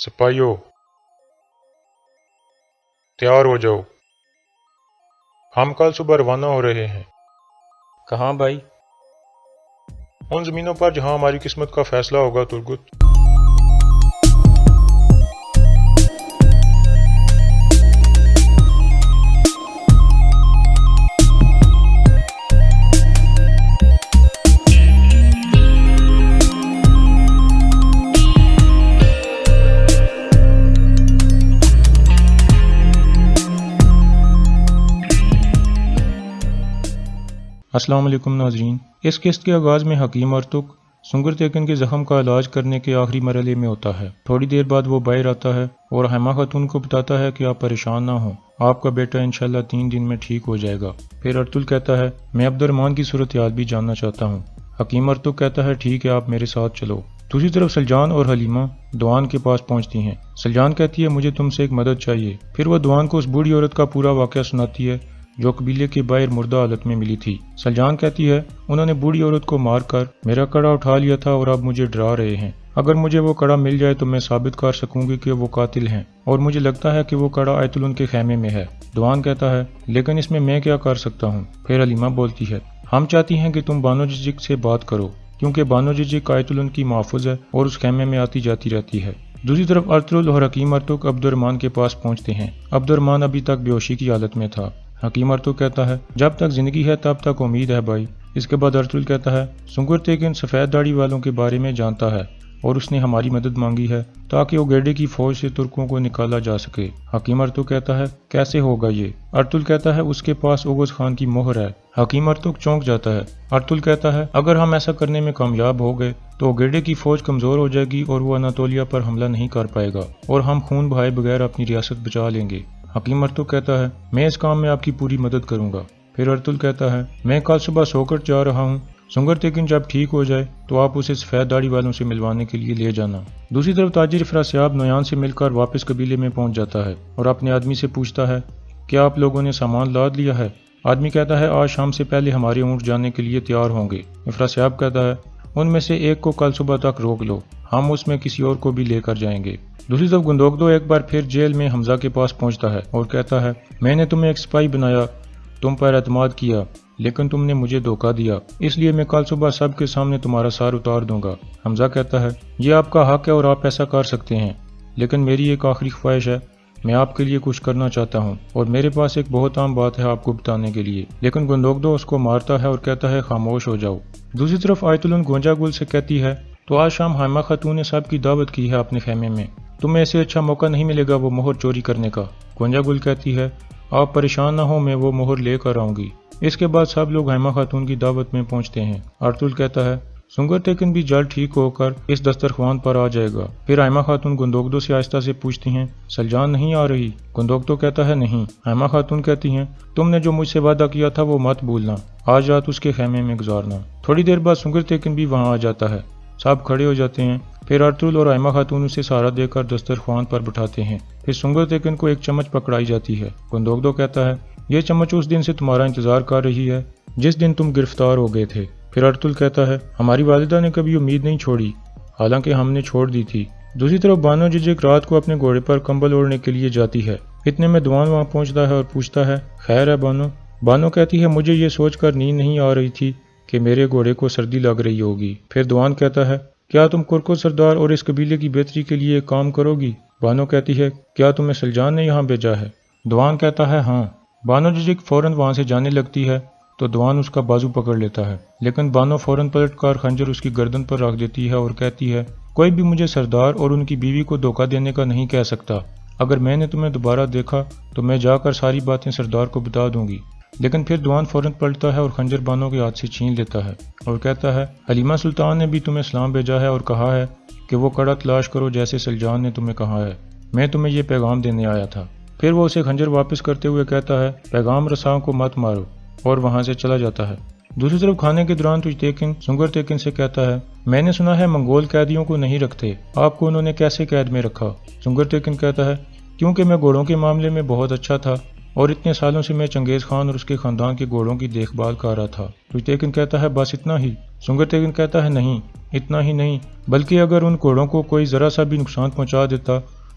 सिपाहियों, तैयार हो जाओ। हम कल सुबह रवाना हो रहे हैं। कहाँ भाई? उन ज़मीनों पर जहाँ हमारी किस्मत का फैसला होगा तुर्गुत। अस्सलाम वालेकुम नाज़रीन। इस किस्त के आगाज़ में हकीम अर्तुक सुंगर तेकन के ज़ख्म का इलाज करने के आखिरी मरहले में होता है। थोड़ी देर बाद वो बाहर आता है और हैमा खातून को बताता है कि आप परेशान ना हों, आपका बेटा इंशाल्लाह 3 दिन में ठीक हो जाएगा। फिर अर्तुल कहता है, मैं अब्दुर्रहमान की सूरत हाल भी जानना चाहता हूँ। हकीम अर्तुक कहता है, ठीक है, आप मेरे साथ चलो। दूसरी तरफ सलजान और हलीमा दुआन के पास पहुंचती हैं। सलजान कहती है, मुझे तुमसे एक मदद चाहिए। फिर वो दुआन को उस बूढ़ी औरत का पूरा वाक़या सुनाती है जो कबीले के बाहर मुर्दा हालत में मिली थी। सलजान कहती है, उन्होंने बूढ़ी औरत को मारकर मेरा कड़ा उठा लिया था और अब मुझे डरा रहे हैं। अगर मुझे वो कड़ा मिल जाए तो मैं साबित कर सकूंगी कि वो कातिल हैं और मुझे लगता है कि वो कड़ा आयतुल उनके खेमे में है। दुआन कहता है, लेकिन इसमें मैं क्या कर सकता हूँ। फिर हलीमा बोलती है, हम चाहती हैं कि तुम बानो जिजिक से बात करो क्योंकि बानो जिजिक आयतुल उनकी महफूज है और उस खेमे में आती जाती रहती है। दूसरी तरफ अर्तुल और हकीम अर्तुक अब्दुर्रहमान के पास पहुंचते हैं। अब्दुर्रहमान अभी तक बेहोशी की हालत में था। हकीम अर्तुक कहता है, जब तक जिंदगी है तब तक उम्मीद है भाई। इसके बाद अर्तुल कहता है, सुंगर तेकन सफ़ेद दाढ़ी वालों के बारे में जानता है और उसने हमारी मदद मांगी है ताकि ओगेडे की फौज से तुर्कों को निकाला जा सके। हकीम अर्तुक कहता है, कैसे होगा ये? अर्तुल कहता है, उसके पास ओगस खान की मोहर है। हकीम अर्तुक चौंक जाता है। अर्तुल कहता है, अगर हम ऐसा करने में कामयाब हो गए तो ओगेडे की फौज कमजोर हो जाएगी और वो अनातोलिया पर हमला नहीं कर पाएगा और हम खून बहाए बगैर अपनी रियासत बचा लेंगे। हकीम अर्तुक कहता है, मैं इस काम में आपकी पूरी मदद करूंगा। फिर अर्तुल कहता है, मैं कल सुबह सोकर जा रहा हूँ। सुंगर तेकन जब ठीक हो जाए तो आप उसे सफ़ेद दाढ़ी वालों से मिलवाने के लिए ले जाना। दूसरी तरफ ताजिर फरासियाब नोयान से मिलकर वापस कबीले में पहुंच जाता है और अपने आदमी से पूछता है, क्या आप लोगों ने सामान लाद लिया है? आदमी कहता है, आज शाम से पहले हमारे ऊँट जाने के लिए तैयार होंगे। फरासियाब कहता है, उनमें से एक को कल सुबह तक रोक लो, हम उसमें किसी और को भी लेकर जाएंगे। दूसरी तरफ गुंदोगदो एक बार फिर जेल में हमजा के पास पहुंचता है और कहता है, मैंने तुम्हें एक सिपाही बनाया, तुम पर एतमाद किया, लेकिन तुमने मुझे धोखा दिया, इसलिए मैं कल सुबह सबके सामने तुम्हारा सार उतार दूंगा। हमजा कहता है, ये आपका हक है और आप ऐसा कर सकते हैं, लेकिन मेरी एक आखिरी ख्वाहिश है, मैं आपके लिए कुछ करना चाहता हूँ और मेरे पास एक बहुत आम बात है आपको बताने के लिए। लेकिन गुंदोगदो उसको मारता है और कहता है, खामोश हो जाओ। दूसरी तरफ आयतुल गोंजा गुल से कहती है, तो आज शाम हैमा खातून ने सबकी दावत की है अपने खेमे में, तुम्हें ऐसे अच्छा मौका नहीं मिलेगा वो मोहर चोरी करने का। गोंजा गुल कहती है, आप परेशान ना हो, मैं वो मोहर लेकर आऊंगी। इसके बाद सब लोग हैमा खातून की दावत में पहुंचते हैं। अर्तुल कहता है, सुंगर तेकन भी जल्द ठीक होकर इस दस्तरख्वान पर आ जाएगा। फिर हैमा खातून गुंदोगदो से आहिस्ता से पूछती हैं, सलजान नहीं आ रही? गुंदोगदो कहता है, नहीं। हैमा खातून कहती हैं, तुमने जो मुझसे वादा किया था वो मत भूलना, आज रात उसके खेमे में गुजारना। थोड़ी देर बाद सुंगर तेकन भी वहाँ आ जाता है। सब खड़े हो जाते हैं। फिर अर्तुल और हैमा खातून उसे सहारा देकर दस्तरख्वान पर बिठाते हैं। फिर सुंगर तेकन को एक चम्मच पकड़ाई जाती है। गुंदोगदो कहता है, ये चम्मच उस दिन से तुम्हारा इंतजार कर रही है जिस दिन तुम गिरफ्तार हो गए थे। फिर अर्तुल कहता है, हमारी वालिदा ने कभी उम्मीद नहीं छोड़ी, हालांकि हमने छोड़ दी थी। दूसरी तरफ बानो जिजिक रात को अपने घोड़े पर कंबल ओढ़ने के लिए जाती है। इतने में दुआन वहाँ पहुँचता है और पूछता है, खैर है बानो? बानो कहती है, मुझे ये सोचकर नींद नहीं आ रही थी कि मेरे घोड़े को सर्दी लग रही होगी। फिर दुआन कहता है, क्या तुम कुरको सरदार और इस कबीले की बेहतरी के लिए काम करोगी? बानो कहती है, क्या तुम्हें सलजान ने यहाँ भेजा है? दुआन कहता है, हाँ। बानो जिजिक फौरन वहाँ से जाने लगती है तो दुआन उसका बाजू पकड़ लेता है, लेकिन बानो फौरन पलटकर खंजर उसकी गर्दन पर रख देती है और कहती है, कोई भी मुझे सरदार और उनकी बीवी को धोखा देने का नहीं कह सकता। अगर मैंने तुम्हें दोबारा देखा तो मैं जाकर सारी बातें सरदार को बता दूंगी। लेकिन फिर दुआन फौरन पलटता है और खंजर बानो के हाथ से छीन लेता है और कहता है, हलीमा सुल्तान ने भी तुम्हें सलाम भेजा है और कहा है कि वो कड़ा तलाश करो जैसे सलजान ने तुम्हें कहा है। मैं तुम्हें ये पैगाम देने आया था। फिर वो उसे खंजर वापस करते हुए कहता है, पैगाम रसाओं को मत मारो, और वहाँ से चला जाता है। दूसरी तरफ खाने के दौरान तुजतेकिन सुंगर तेकिन से कहता है, मैंने सुना है मंगोल कैदियों को नहीं रखते, आपको उन्होंने कैसे कैद में रखा? सुंगर तेकिन कहता है, क्योंकि मैं घोड़ों के मामले में बहुत अच्छा था اور اتنے سالوں سے میں چنگیز خان اور اس کے خاندان کے گھوڑوں کی دیکھ بھال کر رہا تھا۔ تیکن کہتا ہے بس اتنا ہی؟ سنگر تیکن کہتا ہے نہیں، اتنا ہی نہیں، بلکہ اگر ان گھوڑوں کو کوئی ذرا سا بھی نقصان پہنچا دیتا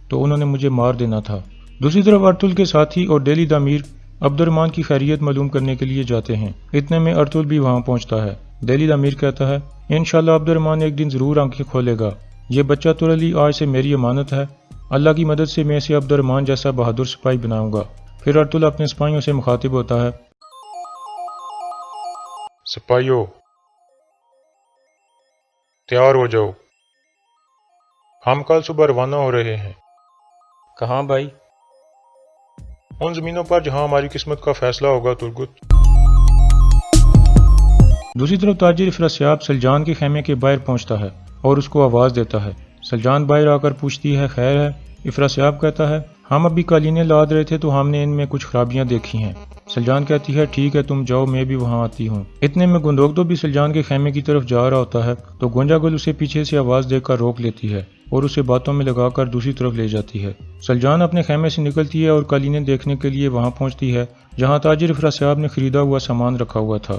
تو انہوں نے مجھے مار دینا تھا۔ دوسری طرف ارطل کے ساتھی اور ڈیلی دا امیر عبد الرحمن کی خیریت معلوم کرنے کے لیے جاتے ہیں۔ اتنے میں ارطل بھی وہاں پہنچتا ہے۔ ڈیلی دا امیر کہتا ہے انشاءاللہ عبد الرحمن ایک دن ضرور آنکھیں کھولے گا، یہ بچہ ترلی آج سے میری امانت ہے، اللہ کی مدد سے میں اسے عبد الرحمن جیسا بہادر سپاہی بناؤں گا۔ پھر ارطل اپنے سپاہیوں سے مخاطب ہوتا ہے سپاہیوں تیار ہو جاؤ، ہم کل صبح روانہ ہو رہے ہیں کہاں بھائی؟ ان زمینوں پر جہاں ہماری قسمت کا فیصلہ ہوگا ترگت۔ دوسری طرف تاجر افراسیاب سلجان کے خیمے کے باہر پہنچتا ہے اور اس کو آواز دیتا ہے۔ سلجان باہر آ کر پوچھتی ہے خیر ہے؟ افراسیاب کہتا ہے ہم ابھی قالینیں لاد رہے تھے تو ہم نے ان میں کچھ خرابیاں دیکھی ہیں۔ سلجان کہتی ہے ٹھیک ہے تم جاؤ، میں بھی وہاں آتی ہوں۔ اتنے میں گندوگدو بھی سلجان کے خیمے کی طرف جا رہا ہوتا ہے تو گونجا گل اسے پیچھے سے آواز دے کر روک لیتی ہے اور اسے باتوں میں لگا کر دوسری طرف لے جاتی ہے۔ سلجان اپنے خیمے سے نکلتی ہے اور قالینیں دیکھنے کے لیے وہاں پہنچتی ہے جہاں تاجر افراسیاب نے خریدا ہوا سامان رکھا ہوا تھا۔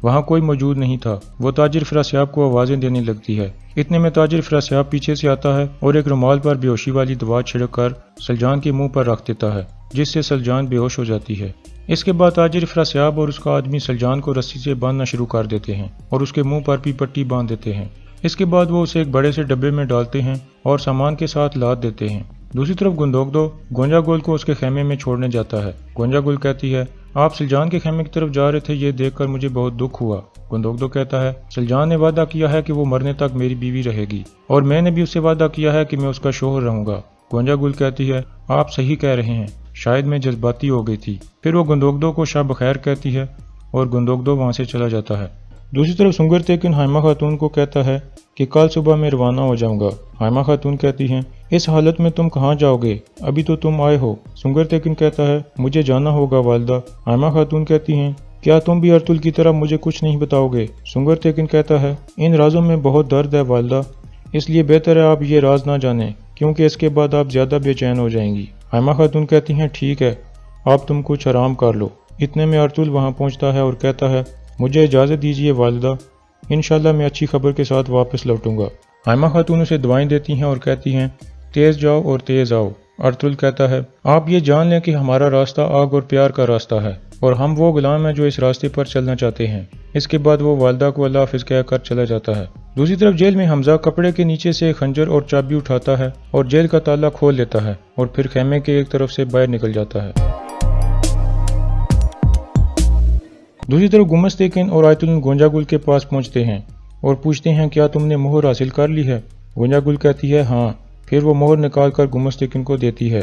وہاں کوئی موجود نہیں تھا۔ وہ تاجر افراسیاب کو آوازیں دینے لگتی ہے۔ اتنے میں تاجر افراسیاب پیچھے سے آتا ہے اور ایک رومال پر بے ہوشی والی دوا چھڑک کر سلجان کے منہ پر رکھ دیتا ہے جس سے سلجان بے ہوش ہو جاتی ہے۔ اس کے بعد تاجر افراسیاب اور اس کا آدمی سلجان کو رسی سے باندھنا شروع کر دیتے ہیں اور اس کے منہ پر بھی پٹی باندھ دیتے ہیں۔ اس کے بعد وہ اسے ایک بڑے سے ڈبے میں ڈالتے ہیں اور سامان کے ساتھ لاد دیتے ہیں۔ دوسری طرف گندوگدو گونجا گول کو اس کے خیمے میں چھوڑنے جاتا ہے۔ گونجا گول کہتی ہے آپ سلجان کے خیمے کی طرف جا رہے تھے، یہ دیکھ کر مجھے بہت دکھ ہوا۔ گندوگدو کہتا ہے سلجان نے وعدہ کیا ہے کہ وہ مرنے تک میری بیوی رہے گی اور میں نے بھی اس سے وعدہ کیا ہے کہ میں اس کا شوہر رہوں گا۔ گونجا گل کہتی ہے آپ صحیح کہہ رہے ہیں، شاید میں جذباتی ہو گئی تھی۔ پھر وہ گندوگدو کو شب بخیر کہتی ہے اور گندوگدو وہاں سے چلا جاتا ہے۔ دوسری طرف سنگر تیکن حائمہ خاتون کو کہتا ہے کہ کل صبح میں روانہ ہو جاؤں گا۔ حائمہ خاتون کہتی ہیں اس حالت میں تم کہاں جاؤ گے؟ ابھی تو تم آئے ہو۔ سنگر تیکن کہتا ہے مجھے جانا ہوگا والدہ۔ حائمہ خاتون کہتی ہیں کیا تم بھی ارطل کی طرح مجھے کچھ نہیں بتاؤ گے؟ سنگر تیکن کہتا ہے ان رازوں میں بہت درد ہے والدہ، اس لیے بہتر ہے آپ یہ راز نہ جانیں کیونکہ اس کے بعد آپ زیادہ بے چین ہو جائیں گی۔ حائمہ خاتون کہتی ہیں ٹھیک ہے، آپ تم کچھ آرام کر لو۔ اتنے میں ارطل وہاں پہنچتا ہے اور کہتا ہے مجھے اجازت دیجیے والدہ، انشاءاللہ میں اچھی خبر کے ساتھ واپس لوٹوں گا۔ حائمہ خاتون اسے دعائیں دیتی ہیں اور کہتی ہیں تیز جاؤ اور تیز آؤ۔ ارطل کہتا ہے آپ یہ جان لیں کہ ہمارا راستہ آگ اور پیار کا راستہ ہے اور ہم وہ غلام ہیں جو اس راستے پر چلنا چاہتے ہیں۔ اس کے بعد وہ والدہ کو اللہ حافظ کہہ کر چلا جاتا ہے۔ دوسری طرف جیل میں حمزہ کپڑے کے نیچے سے خنجر اور چابی اٹھاتا ہے اور جیل کا تالا کھول لیتا ہے اور پھر خیمے کے ایک طرف سے باہر نکل جاتا ہے۔ دوسری طرف گمس تیکن اور آیت اللہ گونجا گل کے پاس پہنچتے ہیں اور پوچھتے ہیں کیا تم نے مہر حاصل کر لی ہے؟ گونجا گل کہتی ہے ہاں۔ پھر وہ مہر نکال کر گمس تیکن کو دیتی ہے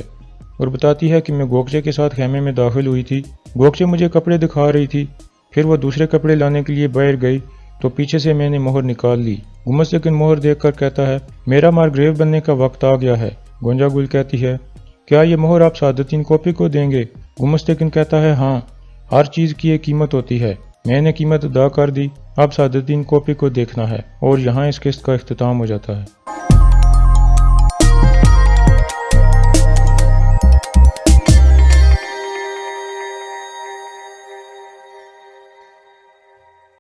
اور بتاتی ہے کہ میں گوکچے کے ساتھ خیمے میں داخل ہوئی تھی، گوکچے مجھے کپڑے دکھا رہی تھی، پھر وہ دوسرے کپڑے لانے کے لیے باہر گئی تو پیچھے سے میں نے مہر نکال لی۔ گمس تیکن مہر دیکھ کر کہتا ہے میرا مارگریو بننے کا وقت آ گیا ہے۔ گونجا گل کہتی ہے کیا یہ مہر آپ سعادتین کوپی کو دیں گے؟ گمس تیکن کہتا ہے ہاں، ہر چیز کی ایک قیمت ہوتی ہے، میں نے قیمت ادا کر دی، اب سعادتین کوپی کو دیکھنا ہے۔ اور یہاں اس قسط کا اختتام ہو جاتا ہے۔